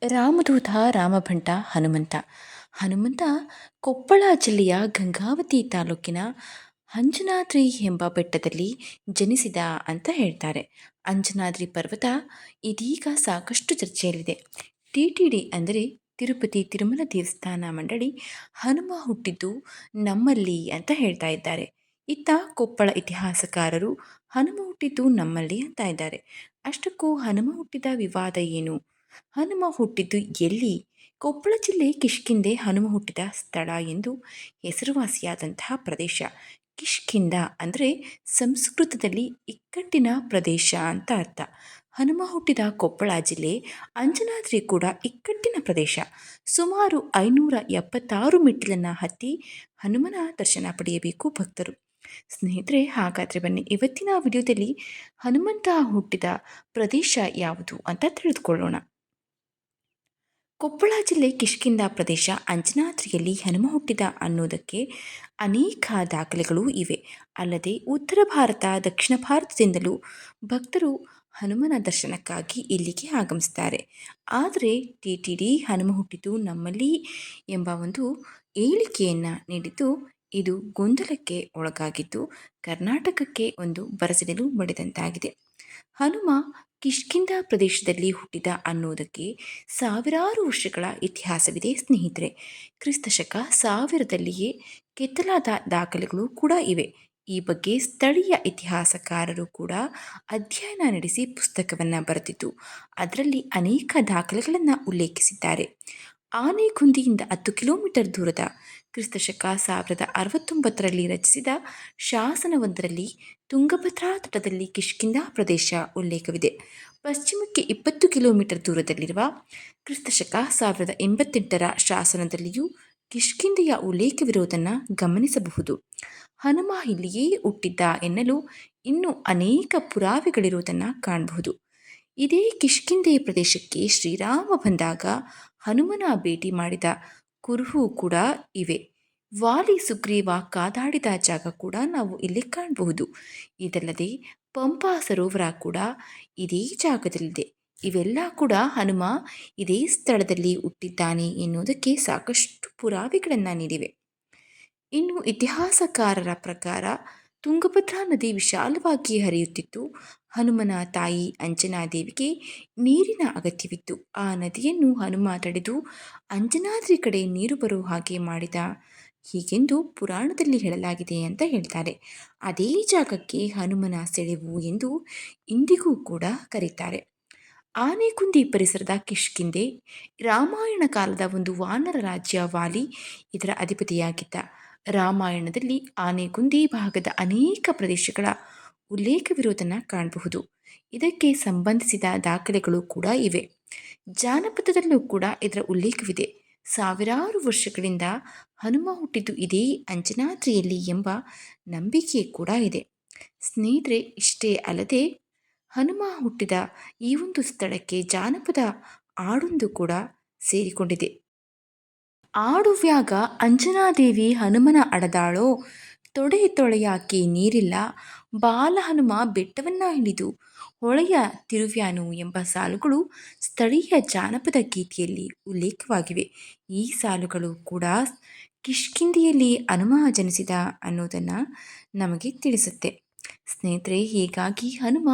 ರಾಮದೂತ ರಾಮಭಂಟ ಹನುಮಂತ. ಹನುಮಂತ ಕೊಪ್ಪಳ ಜಿಲ್ಲೆಯ ಗಂಗಾವತಿ ತಾಲೂಕಿನ ಅಂಜನಾದ್ರಿ ಎಂಬ ಬೆಟ್ಟದಲ್ಲಿ ಜನಿಸಿದ ಅಂತ ಹೇಳ್ತಾರೆ. ಅಂಜನಾದ್ರಿ ಪರ್ವತ ಇದೀಗ ಸಾಕಷ್ಟು ಚರ್ಚೆಯಲ್ಲಿದೆ. ಟಿ ಅಂದರೆ ತಿರುಪತಿ ತಿರುಮಲ ದೇವಸ್ಥಾನ ಮಂಡಳಿ ಹನುಮ ಹುಟ್ಟಿದ್ದು ನಮ್ಮಲ್ಲಿ ಅಂತ ಹೇಳ್ತಾ ಇದ್ದಾರೆ. ಇತ್ತ ಕೊಪ್ಪಳ ಇತಿಹಾಸಕಾರರು ಹನುಮ ಹುಟ್ಟಿದ್ದು ನಮ್ಮಲ್ಲಿ ಅಂತ ಇದ್ದಾರೆ. ಅಷ್ಟಕ್ಕೂ ಹನುಮ ಹುಟ್ಟಿದ ವಿವಾದ ಏನು? ಹನುಮ ಹುಟ್ಟಿದ್ದು ಎಲ್ಲಿ? ಕೊಪ್ಪಳ ಜಿಲ್ಲೆ ಕಿಷ್ಕಿಂದೆ ಹನುಮ ಹುಟ್ಟಿದ ಸ್ಥಳ ಎಂದು ಹೆಸರುವಾಸಿಯಾದಂತಹ ಪ್ರದೇಶ. ಕಿಷ್ಕಿಂದ ಅಂದರೆ ಸಂಸ್ಕೃತದಲ್ಲಿ ಇಕ್ಕಟ್ಟಿನ ಪ್ರದೇಶ ಅಂತ ಅರ್ಥ. ಹನುಮ ಹುಟ್ಟಿದ ಕೊಪ್ಪಳ ಜಿಲ್ಲೆ ಅಂಜನಾದ್ರಿ ಕೂಡ ಇಕ್ಕಟ್ಟಿನ ಪ್ರದೇಶ. ಸುಮಾರು 576 ಮೆಟ್ಟಿಲನ್ನು ಹತ್ತಿ ಹನುಮನ ದರ್ಶನ ಪಡೆಯಬೇಕು ಭಕ್ತರು. ಸ್ನೇಹಿತರೆ, ಹಾಗಾದರೆ ಬನ್ನಿ ಇವತ್ತಿನ ವಿಡಿಯೋದಲ್ಲಿ ಹನುಮಂತ ಹುಟ್ಟಿದ ಪ್ರದೇಶ ಯಾವುದು ಅಂತ ತಿಳಿದುಕೊಳ್ಳೋಣ. ಕೊಪ್ಪಳ ಜಿಲ್ಲೆ ಕಿಷ್ಕಿಂಧ ಪ್ರದೇಶ ಅಂಜನಾದ್ರಿಯಲ್ಲಿ ಹನುಮ ಹುಟ್ಟಿದ ಅನ್ನೋದಕ್ಕೆ ಅನೇಕ ದಾಖಲೆಗಳು ಇವೆ. ಅಲ್ಲದೆ ಉತ್ತರ ಭಾರತ, ದಕ್ಷಿಣ ಭಾರತದಿಂದಲೂ ಭಕ್ತರು ಹನುಮನ ದರ್ಶನಕ್ಕಾಗಿ ಇಲ್ಲಿಗೆ ಆಗಮಿಸ್ತಾರೆ. ಆದರೆ ಟಿ ಹನುಮ ಹುಟ್ಟಿದ್ದು ನಮ್ಮಲ್ಲಿ ಎಂಬ ಒಂದು ಹೇಳಿಕೆಯನ್ನು ನೀಡಿದ್ದು ಇದು ಗೊಂದಲಕ್ಕೆ ಒಳಗಾಗಿದ್ದು ಕರ್ನಾಟಕಕ್ಕೆ ಒಂದು ಬರಸಿಡಲು ಬಡಿದಂತಾಗಿದೆ. ಹನುಮ ಕಿಷ್ಕಿಂಧ ಪ್ರದೇಶದಲ್ಲಿ ಹುಟ್ಟಿದ ಅನ್ನೋದಕ್ಕೆ ಸಾವಿರಾರು ವರ್ಷಗಳ ಇತಿಹಾಸವಿದೆ ಸ್ನೇಹಿತರೆ. ಕ್ರಿಸ್ತಶಕ 1000ದಲ್ಲಿಯೇ ಕೆತ್ತಲಾದ ದಾಖಲೆಗಳು ಕೂಡ ಇವೆ. ಈ ಬಗ್ಗೆ ಸ್ಥಳೀಯ ಇತಿಹಾಸಕಾರರು ಕೂಡ ಅಧ್ಯಯನ ನಡೆಸಿ ಪುಸ್ತಕವನ್ನು ಬರೆದಿದ್ದು ಅದರಲ್ಲಿ ಅನೇಕ ದಾಖಲೆಗಳನ್ನು ಉಲ್ಲೇಖಿಸಿದ್ದಾರೆ. ಆನೆಗುಂದಿಯಿಂದ 10 ಕಿಲೋಮೀಟರ್ ದೂರದ ಕ್ರಿಸ್ತಶಕ 1069ರಲ್ಲಿ ರಚಿಸಿದ ಶಾಸನವೊಂದರಲ್ಲಿ ತುಂಗಭದ್ರಾ ತಟದಲ್ಲಿ ಕಿಷ್ಕಿಂಧ ಪ್ರದೇಶ ಉಲ್ಲೇಖವಿದೆ. ಪಶ್ಚಿಮಕ್ಕೆ 20 ಕಿಲೋಮೀಟರ್ ದೂರದಲ್ಲಿರುವ ಕ್ರಿಸ್ತಶಕ 1088ರ ಶಾಸನದಲ್ಲಿಯೂ ಕಿಷ್ಕಿಂಧೆಯ ಉಲ್ಲೇಖವಿರುವುದನ್ನು ಗಮನಿಸಬಹುದು. ಹನುಮ ಇಲ್ಲಿಯೇ ಹುಟ್ಟಿದ್ದ ಎನ್ನಲು ಇನ್ನೂ ಅನೇಕ ಪುರಾವೆಗಳಿರುವುದನ್ನು ಕಾಣಬಹುದು. ಇದೇ ಕಿಷ್ಕಿಂಧೆ ಪ್ರದೇಶಕ್ಕೆ ಶ್ರೀರಾಮ ಬಂದಾಗ ಹನುಮನ ಭೇಟಿ ಮಾಡಿದ ಕುರುಹು ಕೂಡ ಇವೆ. ವಾಲಿ ಸುಗ್ರೀವ ಕಾದಾಡಿದ ಜಾಗ ಕೂಡ ನಾವು ಇಲ್ಲಿ ಕಾಣಬಹುದು. ಇದಲ್ಲದೆ ಪಂಪಾ ಸರೋವರ ಕೂಡ ಇದೇ ಜಾಗದಲ್ಲಿದೆ. ಇವೆಲ್ಲ ಕೂಡ ಹನುಮ ಇದೇ ಸ್ಥಳದಲ್ಲಿ ಹುಟ್ಟಿದ್ದಾನೆ ಎನ್ನುವುದಕ್ಕೆ ಸಾಕಷ್ಟು ಪುರಾವೆಗಳನ್ನು ನೀಡಿವೆ. ಇನ್ನು ಇತಿಹಾಸಕಾರರ ಪ್ರಕಾರ ತುಂಗಭದ್ರಾ ನದಿ ವಿಶಾಲವಾಗಿ ಹರಿಯುತ್ತಿತ್ತು. ಹನುಮನ ತಾಯಿ ಅಂಜನಾದೇವಿಗೆ ನೀರಿನ ಅಗತ್ಯವಿತ್ತು. ಆ ನದಿಯನ್ನು ಹನುಮ ತಡೆದು ಅಂಜನಾದ್ರಿ ಕಡೆ ನೀರು ಬರುವ ಹಾಗೆ ಮಾಡಿದ ಹೀಗೆಂದು ಪುರಾಣದಲ್ಲಿ ಹೇಳಲಾಗಿದೆ ಅಂತ ಹೇಳ್ತಾರೆ. ಅದೇ ಜಾಗಕ್ಕೆ ಹನುಮನ ಸೆಳೆವು ಎಂದು ಇಂದಿಗೂ ಕೂಡ ಕರೀತಾರೆ. ಆನೆಗುಂದಿ ಪರಿಸರದ ಕಿಷ್ಕಿಂಧೆ ರಾಮಾಯಣ ಕಾಲದ ಒಂದು ವಾನರ ರಾಜ್ಯ. ವಾಲಿ ಇದರ ಅಧಿಪತಿಯಾಗಿದ್ದ. ರಾಮಾಯಣದಲ್ಲಿ ಆನೆಗುಂದಿ ಭಾಗದ ಅನೇಕ ಪ್ರದೇಶಗಳ ಉಲ್ಲೇಖವಿರುವುದನ್ನು ಕಾಣಬಹುದು. ಇದಕ್ಕೆ ಸಂಬಂಧಿಸಿದ ದಾಖಲೆಗಳು ಕೂಡ ಇವೆ. ಜಾನಪದದಲ್ಲೂ ಕೂಡ ಇದರ ಉಲ್ಲೇಖವಿದೆ. ಸಾವಿರಾರು ವರ್ಷಗಳಿಂದ ಹನುಮ ಹುಟ್ಟಿದ್ದು ಇದೇ ಅಂಜನಾದ್ರಿಯಲ್ಲಿ ಎಂಬ ನಂಬಿಕೆ ಕೂಡ ಇದೆ. ಸ್ನೇಹಿತರೆ, ಇಷ್ಟೇ ಅಲ್ಲದೆ ಹನುಮ ಹುಟ್ಟಿದ ಈ ಒಂದು ಸ್ಥಳಕ್ಕೆ ಜಾನಪದ ಹಾಡೊಂದು ಕೂಡ ಸೇರಿಕೊಂಡಿದೆ. ಆಡುವ್ಯಾಗ ಅಂಜನಾದೇವಿ ಹನುಮನ ಅಡದಾಳೋ, ತೊಡೆ ತೊಳೆಯಾಕೆ ನೀರಿಲ್ಲ, ಬಾಲ ಹನುಮ ಬೆಟ್ಟವನ್ನ ಹಿಡಿದು ಹೊಳೆಯ ತಿರುವ್ಯಾನು ಎಂಬ ಸಾಲುಗಳು ಸ್ಥಳೀಯ ಜಾನಪದ ಗೀತೆಯಲ್ಲಿ ಉಲ್ಲೇಖವಾಗಿವೆ. ಈ ಸಾಲುಗಳು ಕೂಡ ಕಿಷ್ಕಿಂಧೆಯಲ್ಲಿ ಹನುಮ ಜನಿಸಿದ ಅನ್ನೋದನ್ನು ನಮಗೆ ತಿಳಿಸುತ್ತೆ. ಸ್ನೇಹಿತರೆ, ಹೀಗಾಗಿ ಹನುಮ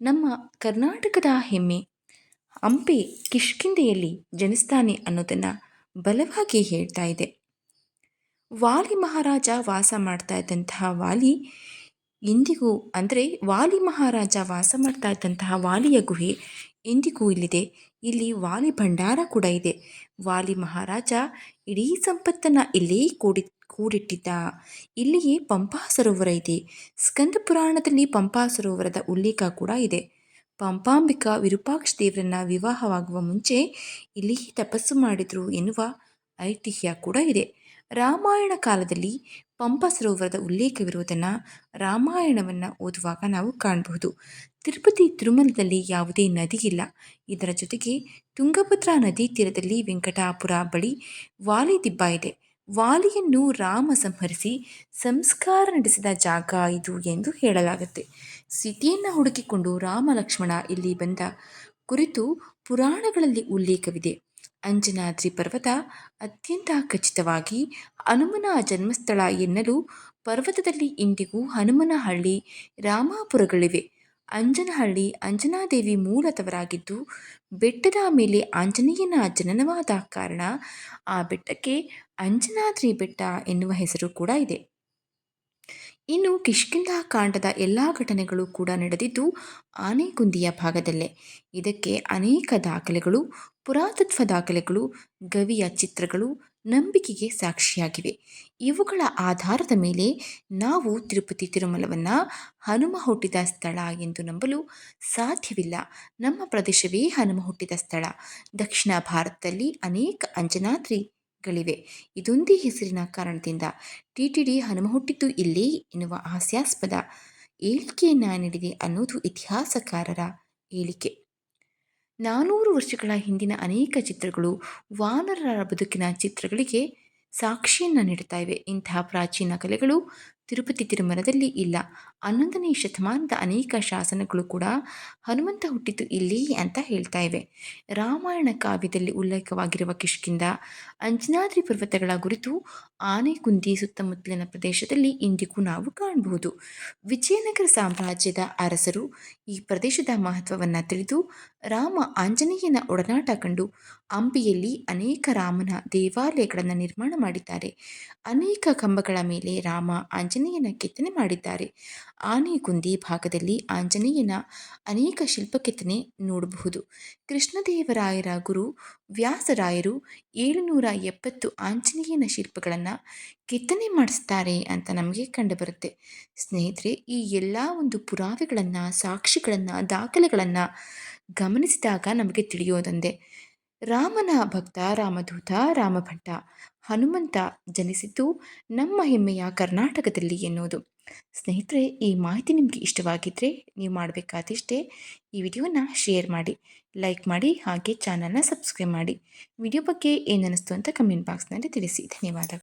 ನಮ್ಮ ಕರ್ನಾಟಕದ ಹೆಮ್ಮೆ. ಹಂಪೆ ಕಿಷ್ಕಿಂಧೆಯಲ್ಲಿ ಜನಿಸ್ತಾನೆ ಅನ್ನೋದನ್ನು ಬಲವಾಗಿ ಹೇಳ್ತಾ ಇದೆ. ವಾಲಿ ಮಹಾರಾಜ ವಾಸ ಮಾಡ್ತಾ ಇದ್ದಂತಹ ವಾಲಿ ಇಂದಿಗೂ ಅಂದರೆ ವಾಲಿ ಮಹಾರಾಜ ವಾಸ ಮಾಡ್ತಾ ಇದ್ದಂತಹ ವಾಲಿಯ ಗುಹೆ ಇಂದಿಗೂ ಇಲ್ಲಿದೆ. ಇಲ್ಲಿ ವಾಲಿ ಭಂಡಾರ ಕೂಡ ಇದೆ. ವಾಲಿ ಮಹಾರಾಜ ಇಡೀ ಸಂಪತ್ತನ್ನು ಇಲ್ಲೇ ಕೂಡಿಟ್ಟಿದ್ದ. ಇಲ್ಲಿಯೇ ಪಂಪಾ ಸರೋವರ ಇದೆ. ಸ್ಕಂದ ಪುರಾಣದಲ್ಲಿ ಪಂಪಾ ಸರೋವರದ ಉಲ್ಲೇಖ ಕೂಡ ಇದೆ. ಪಂಪಾಂಬಿಕಾ ವಿರೂಪಾಕ್ಷ ದೇವರನ್ನ ವಿವಾಹವಾಗುವ ಮುಂಚೆ ಇಲ್ಲಿಯೇ ತಪಸ್ಸು ಮಾಡಿದರು ಎನ್ನುವ ಐತಿಹ್ಯ ಕೂಡ ಇದೆ. ರಾಮಾಯಣ ಕಾಲದಲ್ಲಿ ಪಂಪಾ ಸರೋವರದ ಉಲ್ಲೇಖವಿರುವುದನ್ನು ರಾಮಾಯಣವನ್ನು ಓದುವಾಗ ನಾವು ಕಾಣಬಹುದು. ತಿರುಪತಿ ತಿರುಮಲದಲ್ಲಿ ಯಾವುದೇ ನದಿ ಇಲ್ಲ. ಇದರ ಜೊತೆಗೆ ತುಂಗಭದ್ರಾ ನದಿ ತೀರದಲ್ಲಿ ವೆಂಕಟಾಪುರ ಬಳಿ ವಾಲಿದಿಬ್ಬ ಇದೆ. ವಾಲಿಯನ್ನು ರಾಮ ಸಂಹರಿಸಿ ಸಂಸ್ಕಾರ ನಡೆಸಿದ ಜಾಗ ಇದು ಎಂದು ಹೇಳಲಾಗುತ್ತೆ. ಸೀತೆಯನ್ನು ಹುಡುಕಿಕೊಂಡು ರಾಮ ಲಕ್ಷ್ಮಣ ಇಲ್ಲಿ ಬಂದ ಕುರಿತು ಪುರಾಣಗಳಲ್ಲಿ ಉಲ್ಲೇಖವಿದೆ. ಅಂಜನಾದ್ರಿ ಪರ್ವತ ಅತ್ಯಂತ ಖಚಿತವಾಗಿ ಹನುಮನ ಜನ್ಮಸ್ಥಳ ಎನ್ನಲು ಪರ್ವತದಲ್ಲಿ ಇಂದಿಗೂ ಹನುಮನಹಳ್ಳಿ, ರಾಮಾಪುರಗಳಿವೆ. ಅಂಜನಹಳ್ಳಿ ಅಂಜನಾದೇವಿ ಮೂಲದವರಾಗಿದ್ದು ಬೆಟ್ಟದ ಮೇಲೆ ಆಂಜನೇಯನ ಜನನವಾದ ಕಾರಣ ಆ ಬೆಟ್ಟಕ್ಕೆ ಅಂಜನಾದ್ರಿ ಬೆಟ್ಟ ಎನ್ನುವ ಹೆಸರು ಕೂಡ ಇದೆ. ಇನ್ನು ಕಿಷ್ಕಿಂಧ ಕಾಂಡದ ಎಲ್ಲ ಘಟನೆಗಳು ಕೂಡ ನಡೆದಿದ್ದು ಆನೆಗುಂದಿಯ ಭಾಗದಲ್ಲೇ. ಇದಕ್ಕೆ ಅನೇಕ ದಾಖಲೆಗಳು, ಪುರಾತತ್ವ ದಾಖಲೆಗಳು, ಗವಿಯ ಚಿತ್ರಗಳು ನಂಬಿಕೆಗೆ ಸಾಕ್ಷಿಯಾಗಿವೆ. ಇವುಗಳ ಆಧಾರದ ಮೇಲೆ ನಾವು ತಿರುಪತಿ ತಿರುಮಲವನ್ನು ಹನುಮ ಹುಟ್ಟಿದ ಸ್ಥಳ ಎಂದು ನಂಬಲು ಸಾಧ್ಯವಿಲ್ಲ. ನಮ್ಮ ಪ್ರದೇಶವೇ ಹನುಮ ಹುಟ್ಟಿದ ಸ್ಥಳ. ದಕ್ಷಿಣ ಭಾರತದಲ್ಲಿ ಅನೇಕ ಅಂಜನಾದ್ರಿಗಳಿವೆ. ಇದೊಂದೇ ಹೆಸರಿನ ಕಾರಣದಿಂದ ಟಿಟಿಡಿ ಹನುಮ ಹುಟ್ಟಿದ್ದು ಇಲ್ಲೇ ಎನ್ನುವ ಹಾಸ್ಯಾಸ್ಪದ ಹೇಳಿಕೆಯನ್ನು ನೀಡಿದೆ ಅನ್ನೋದು ಇತಿಹಾಸಕಾರರ ಹೇಳಿಕೆ. 400 ವರ್ಷಗಳ ಹಿಂದಿನ ಅನೇಕ ಚಿತ್ರಗಳು ವಾನರರ ಬದುಕಿನ ಚಿತ್ರಗಳಿಗೆ ಸಾಕ್ಷಿಯನ್ನು ನೀಡುತ್ತಾ ಇವೆ. ಇಂತಹ ಪ್ರಾಚೀನ ಕಲೆಗಳು ತಿರುಪತಿ ತಿರುಮಲದಲ್ಲಿ ಇಲ್ಲ. 11ನೇ ಶತಮಾನದ ಅನೇಕ ಶಾಸನಗಳು ಕೂಡ ಹನುಮಂತ ಹುಟ್ಟಿದ್ದು ಇಲ್ಲಿ ಅಂತ ಹೇಳ್ತಾ ಇವೆ. ರಾಮಾಯಣ ಕಾವ್ಯದಲ್ಲಿ ಉಲ್ಲೇಖವಾಗಿರುವ ಕಿಷ್ಕಿಂಧ, ಅಂಜನಾದ್ರಿ ಪರ್ವತಗಳ ಕುರಿತು ಆನೆಗುಂದಿ ಸುತ್ತಮುತ್ತಲಿನ ಪ್ರದೇಶದಲ್ಲಿ ಇಂದಿಗೂ ನಾವು ಕಾಣಬಹುದು. ವಿಜಯನಗರ ಸಾಮ್ರಾಜ್ಯದ ಅರಸರು ಈ ಪ್ರದೇಶದ ಮಹತ್ವವನ್ನು ತಿಳಿದು ರಾಮ ಆಂಜನೇಯನ ಒಡನಾಟ ಕಂಡು ಹಂಪಿಯಲ್ಲಿ ಅನೇಕ ರಾಮನ ದೇವಾಲಯಗಳನ್ನು ನಿರ್ಮಾಣ ಮಾಡಿದ್ದಾರೆ. ಅನೇಕ ಕಂಬಗಳ ಮೇಲೆ ರಾಮ ಆಂಜನೇಯನ ಕೆತ್ತನೆ ಮಾಡಿದ್ದಾರೆ. ಆನೆಗುಂದಿ ಭಾಗದಲ್ಲಿ ಆಂಜನೇಯನ ಅನೇಕ ಶಿಲ್ಪಕೆತ್ತನೆ ನೋಡಬಹುದು. ಕೃಷ್ಣದೇವರಾಯರ ಗುರು ವ್ಯಾಸರಾಯರು 770 ಆಂಜನೇಯನ ಶಿಲ್ಪಗಳನ್ನು ಕೆತ್ತನೆ ಮಾಡಿಸ್ತಾರೆ ಅಂತ ನಮಗೆ ಕಂಡುಬರುತ್ತೆ. ಸ್ನೇಹಿತರೆ, ಈ ಎಲ್ಲ ಒಂದು ಪುರಾವೆಗಳನ್ನು, ಸಾಕ್ಷಿಗಳನ್ನು, ದಾಖಲೆಗಳನ್ನು ಗಮನಿಸಿದಾಗ ನಮಗೆ ತಿಳಿಯೋದೊಂದೇ, ರಾಮನ ಭಕ್ತ, ರಾಮದೂತ, ರಾಮಭಟ್ಟ ಹನುಮಂತ ಜನಿಸಿದ್ದು ನಮ್ಮ ಹೆಮ್ಮೆಯ ಕರ್ನಾಟಕದಲ್ಲಿ ಎನ್ನುವುದು. ಸ್ನೇಹಿತರೆ, ಈ ಮಾಹಿತಿ ನಿಮಗೆ ಇಷ್ಟವಾಗಿದ್ದರೆ ನೀವು ಮಾಡಬೇಕಾದಿಷ್ಟೇ ಈ ವಿಡಿಯೋನ ಶೇರ್ ಮಾಡಿ, ಲೈಕ್ ಮಾಡಿ, ಹಾಗೆ ಚಾನಲ್ನ ಸಬ್ಸ್ಕ್ರೈಬ್ ಮಾಡಿ. ವಿಡಿಯೋ ಬಗ್ಗೆ ಏನನ್ನಿಸ್ತು ಅಂತ ಕಮೆಂಟ್ ಬಾಕ್ಸ್ನಲ್ಲಿ ತಿಳಿಸಿ. ಧನ್ಯವಾದಗಳು.